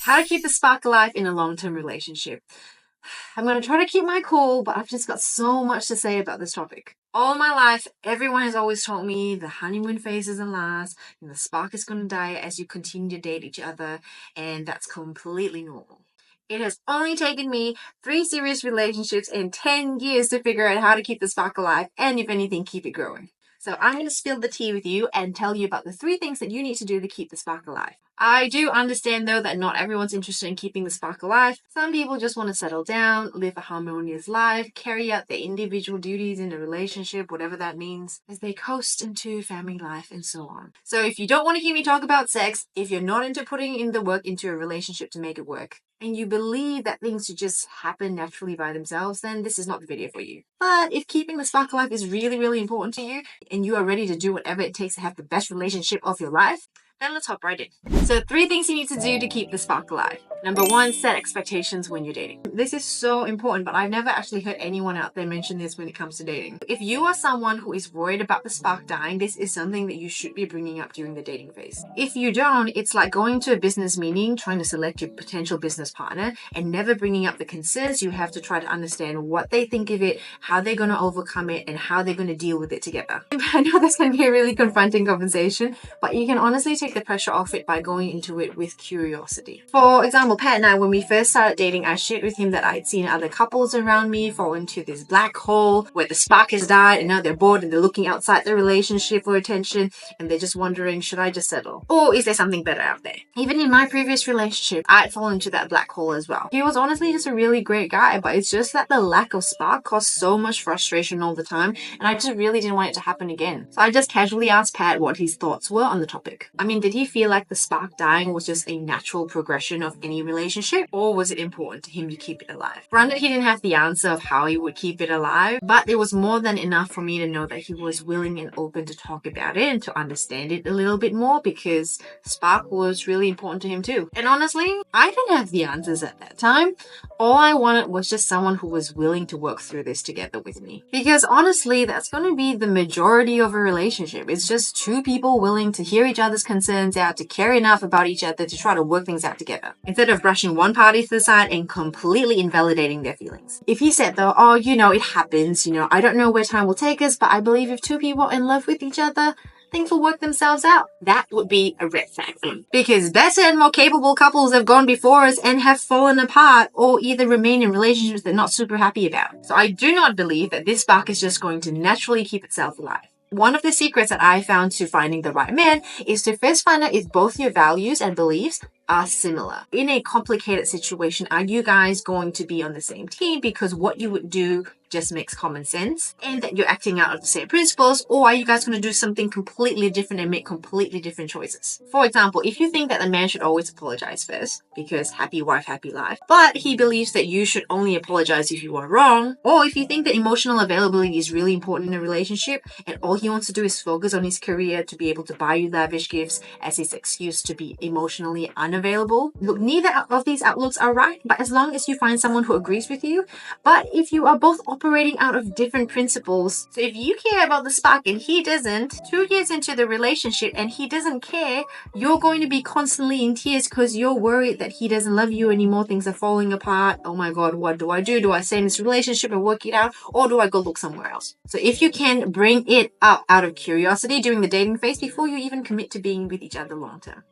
How to keep the spark alive in a long-term relationship. I'm going to try to keep my cool, but I've just got so much to say about this topic. All my life, everyone has always told me the honeymoon phase doesn't last, and the spark is going to die as you continue to date each other, and that's completely normal. It has only taken me 3 serious relationships and 10 years to figure out how to keep the spark alive, and if anything, keep it growing. So I'm going to spill the tea with you and tell you about the 3 things that you need to do to keep the spark alive. I do understand though that not everyone's interested in keeping the spark alive. Some people just want to settle down, live a harmonious life, carry out their individual duties in a relationship, whatever that means, as they coast into family life and so on. So if you don't want to hear me talk about sex, if you're not into putting in the work into a relationship to make it work, and you believe that things should just happen naturally by themselves, then this is not the video for you. But if keeping the spark alive is really, really important to you, and you are ready to do whatever it takes to have the best relationship of your life, then let's hop right in. So 3 things you need to do to keep the spark alive. Number 1, set expectations when you're dating. This is so important, but I've never actually heard anyone out there mention this when it comes to dating. If you are someone who is worried about the spark dying, this is something that you should be bringing up during the dating phase. If you don't, it's like going to a business meeting, trying to select your potential business partner, and never bringing up the concerns you have to try to understand what they think of it, how they're going to overcome it, and how they're going to deal with it together. I know that's going to be a really confronting conversation, but you can honestly take the pressure off it by going into it with curiosity. For example, Pat and I, when we first started dating, I shared with him that I'd seen other couples around me fall into this black hole where the spark has died and now they're bored and they're looking outside their relationship for attention and they're just wondering, should I just settle? Or is there something better out there? Even in my previous relationship, I'd fallen into that black hole as well. He was honestly just a really great guy, but it's just that the lack of spark caused so much frustration all the time and I just really didn't want it to happen again. So I just casually asked Pat what his thoughts were on the topic. I mean, did he feel like the spark dying was just a natural progression of any relationship, or was it important to him to keep it alive? Granted, he didn't have the answer of how he would keep it alive, but it was more than enough for me to know that he was willing and open to talk about it and to understand it a little bit more, because spark was really important to him too. And honestly, I didn't have the answers at that time. All I wanted was just someone who was willing to work through this together with me. Because honestly, that's going to be the majority of a relationship. It's just 2 people willing to hear each other's concerns out, to care enough about each other to try to work things out together, instead of brushing one party to the side and completely invalidating their feelings. If he said though, oh, it happens, I don't know where time will take us, but I believe if 2 people are in love with each other, things will work themselves out, that would be a red flag. Because better and more capable couples have gone before us and have fallen apart, or either remain in relationships they're not super happy about. So I do not believe that this spark is just going to naturally keep itself alive. One of the secrets that I found to finding the right man is to first find out if both your values and beliefs are similar. In a complicated situation, are you guys going to be on the same team because what you would do just makes common sense and that you're acting out of the same principles, or are you guys going to do something completely different and make completely different choices? For example, if you think that the man should always apologize first because happy wife, happy life, but he believes that you should only apologize if you are wrong, or if you think that emotional availability is really important in a relationship and all he wants to do is focus on his career to be able to buy you lavish gifts as his excuse to be emotionally unavailable. Look, neither of these outlooks are right, but as long as you find someone who agrees with you. But if you are both operating out of different principles, so if you care about the spark and he doesn't, 2 years into the relationship and he doesn't care, you're going to be constantly in tears because you're worried that he doesn't love you anymore, things are falling apart. Oh my god, what do I do? Do I stay in this relationship and work it out, or do I go look somewhere else? So if you can bring it up out of curiosity during the dating phase before you even commit to being with each other long term.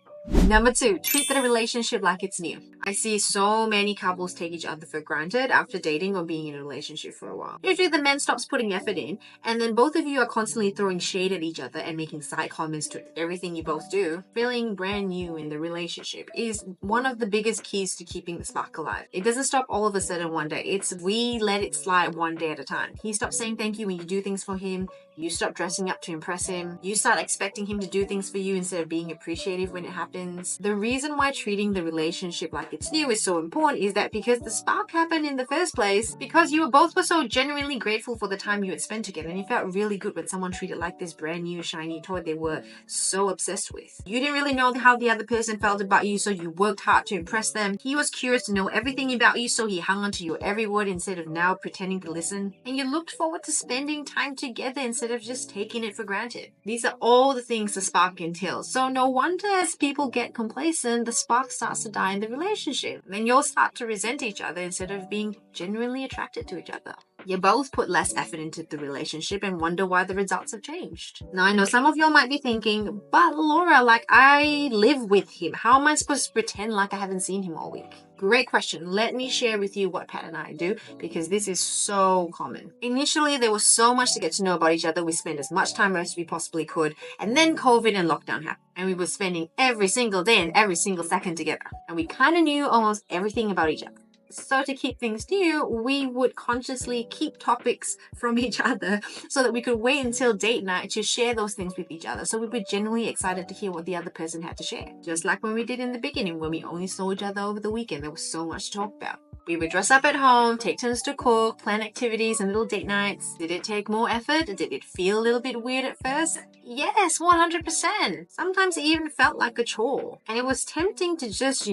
Number 2, treat the relationship like it's new. I see so many couples take each other for granted after dating or being in a relationship for a while. Usually the man stops putting effort in, and then both of you are constantly throwing shade at each other and making side comments to everything you both do. Feeling brand new in the relationship is one of the biggest keys to keeping the spark alive. It doesn't stop all of a sudden one day. It's we let it slide one day at a time. He stops saying thank you when you do things for him. You stop dressing up to impress him. You start expecting him to do things for you instead of being appreciative when it happens. The reason why treating the relationship like it's new is so important is that because the spark happened in the first place, because you were so genuinely grateful for the time you had spent together, and you felt really good when someone treated like this brand new shiny toy they were so obsessed with. You didn't really know how the other person felt about you, so you worked hard to impress them. He was curious to know everything about you, so he hung on to your every word instead of now pretending to listen. And you looked forward to spending time together instead instead of just taking it for granted. These are all the things the spark entails. So no wonder as people get complacent, the spark starts to die in the relationship. Then you'll start to resent each other instead of being genuinely attracted to each other. You both put less effort into the relationship and wonder why the results have changed. Now, I know some of y'all might be thinking, but Laura, like, I live with him. How am I supposed to pretend like I haven't seen him all week? Great question. Let me share with you what Pat and I do, because this is so common. Initially, there was so much to get to know about each other. We spent as much time as we possibly could. And then COVID and lockdown happened. And we were spending every single day and every single second together. And we kind of knew almost everything about each other. So to keep things new, we would consciously keep topics from each other so that we could wait until date night to share those things with each other. So we were genuinely excited to hear what the other person had to share. Just like when we did in the beginning, when we only saw each other over the weekend, there was so much to talk about. We would dress up at home, take turns to cook, plan activities and little date nights. Did it take more effort? Did it feel a little bit weird at first? Yes, 100%. Sometimes it even felt like a chore. And it was tempting to just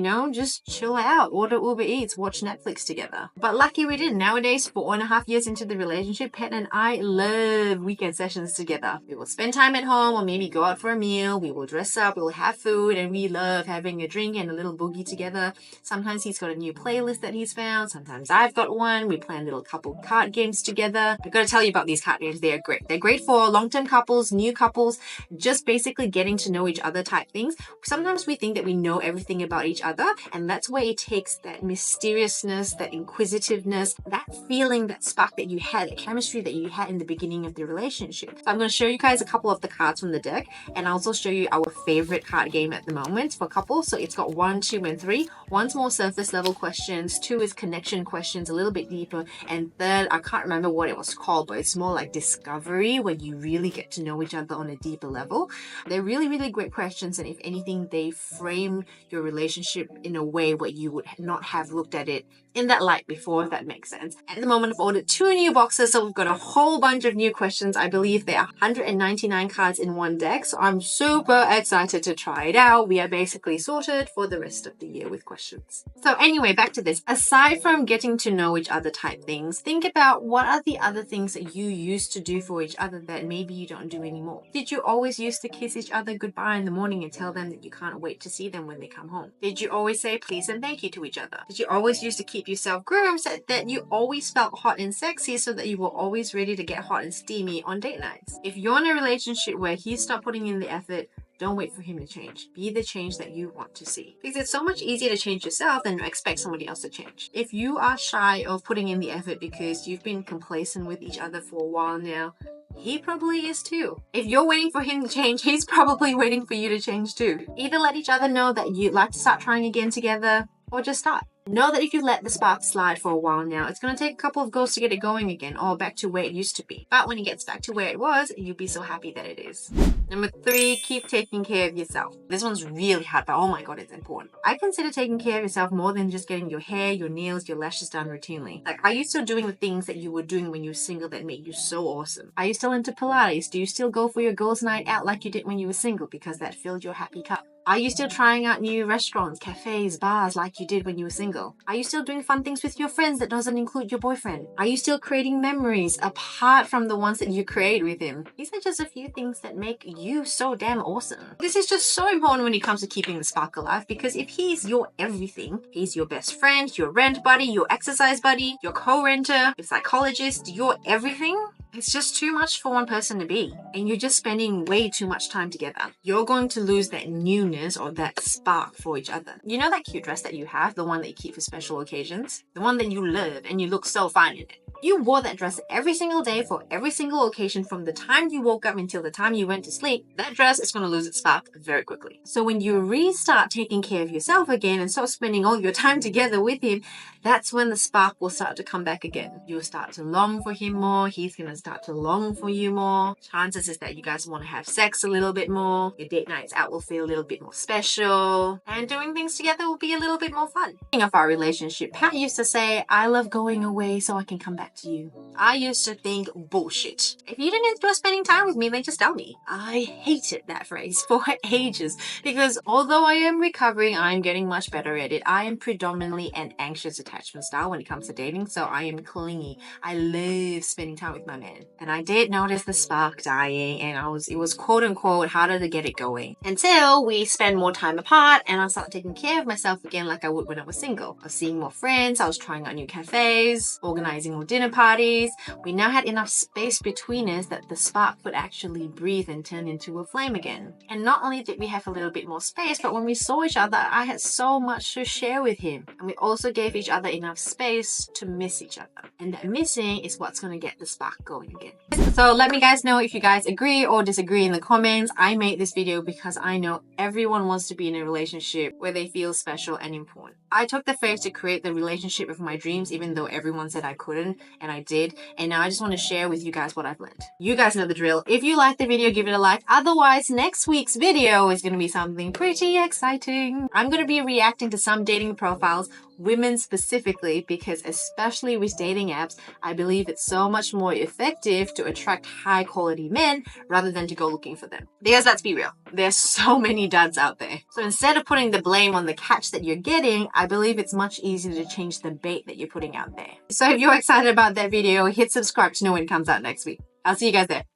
chill out, order Uber Eats, watch Netflix together. But lucky we didn't. Nowadays, 4.5 years into the relationship, Pet and I love weekend sessions together. We will spend time at home or maybe go out for a meal. We will dress up, we will have food, and we love having a drink and a little boogie together. Sometimes he's got a new playlist that he's found. Sometimes I've got one. We plan little couple card games together. I've got to tell you about these card games. They are great. They're great for long-term couples, new couples, just basically getting to know each other type things. Sometimes we think that we know everything about each other, and that's where it takes that mysteriousness, that inquisitiveness, that feeling, that spark that you had, that chemistry that you had in the beginning of the relationship. So I'm going to show you guys a couple of the cards from the deck, and I'll also show you our favorite card game at the moment for couples. So it's got 1, 2, and 3. 1's more surface level questions, 2 is connection questions, a little bit deeper, and third, I can't remember what it was called, but it's more like discovery, where you really get to know each other on a deeper level. They're really, really great questions, and if anything, they frame your relationship in a way where you would not have looked at it in that light before, if that makes sense. At the moment, I've ordered 2 new boxes, so we've got a whole bunch of new questions. I believe there are 199 cards in one deck, so I'm super excited to try it out. We are basically sorted for the rest of the year with questions. So anyway, back to this. Aside from getting to know each other type things, think about what are the other things that you used to do for each other that maybe you don't do anymore. Did you always used to kiss each other goodbye in the morning and tell them that you can't wait to see them when they come home? Did you always say please and thank you to each other? Did you always used to keep yourself groomed so that you always felt hot and sexy, so that you were always ready to get hot and steamy on date nights? If you're in a relationship where he's not putting in the effort, don't wait for him to change. Be the change that you want to see. Because it's so much easier to change yourself than to expect somebody else to change. If you are shy of putting in the effort because you've been complacent with each other for a while now, he probably is too. If you're waiting for him to change, he's probably waiting for you to change too. Either let each other know that you'd like to start trying again together, or just start. Know that if you let the spark slide for a while now, it's going to take a couple of goes to get it going again, or back to where it used to be. But when it gets back to where it was, you'll be so happy that it is. Number 3, keep taking care of yourself. This one's really hard, but oh my god, it's important. I consider taking care of yourself more than just getting your hair, your nails, your lashes done routinely. Like, are you still doing the things that you were doing when you were single that made you so awesome? Are you still into Pilates? Do you still go for your girls' night out like you did when you were single because that filled your happy cup? Are you still trying out new restaurants, cafes, bars like you did when you were single? Are you still doing fun things with your friends that doesn't include your boyfriend? Are you still creating memories apart from the ones that you create with him? These are just a few things that make you so damn awesome. This is just so important when it comes to keeping the spark alive, because if he's your everything, he's your best friend, your rent buddy, your exercise buddy, your co-renter, your psychologist, your everything, it's just too much for one person to be, and you're just spending way too much time together. You're going to lose that newness or that spark for each other. You know that cute dress that you have, the one that you keep for special occasions? The one that you love and you look so fine in it. You wore that dress every single day for every single occasion from the time you woke up until the time you went to sleep. That dress is going to lose its spark very quickly. So when you restart taking care of yourself again and start spending all your time together with him, that's when the spark will start to come back again. You'll start to long for him more. He's going to start to long for you more. Chances is that you guys want to have sex a little bit more. Your date nights out will feel a little bit more special. And doing things together will be a little bit more fun. Speaking of our relationship, Pat used to say, I love going away so I can come back like you. I used to think bullshit. If you didn't enjoy spending time with me, then just tell me. I hated that phrase for ages because although I am recovering, I'm getting much better at it. I am predominantly an anxious attachment style when it comes to dating, so I am clingy. I love spending time with my man. And I did notice the spark dying, and it was quote unquote harder to get it going. Until we spend more time apart and I started taking care of myself again like I would when I was single. I was seeing more friends, I was trying out new cafes, organizing more dinner parties. We now had enough space between us that the spark could actually breathe and turn into a flame again. And not only did we have a little bit more space, but when we saw each other, I had so much to share with him. And we also gave each other enough space to miss each other. And that missing is what's going to get the spark going again. So let me guys know if you guys agree or disagree in the comments. I made this video because I know everyone wants to be in a relationship where they feel special and important. I took the faith to create the relationship of my dreams even though everyone said I couldn't, and I did. And now I just want to share with you guys what I've learned. You guys know the drill. If you like the video, give it a like. Otherwise, next week's video is going to be something pretty exciting. I'm going to be reacting to some dating profiles, women specifically, because especially with dating apps, I believe it's so much more effective to attract high quality men rather than to go looking for them. Because let's be real, there's so many duds out there. So instead of putting the blame on the catch that you're getting, I believe it's much easier to change the bait that you're putting out there. So if you're excited about that video, hit subscribe to know when it comes out next week. I'll see you guys there.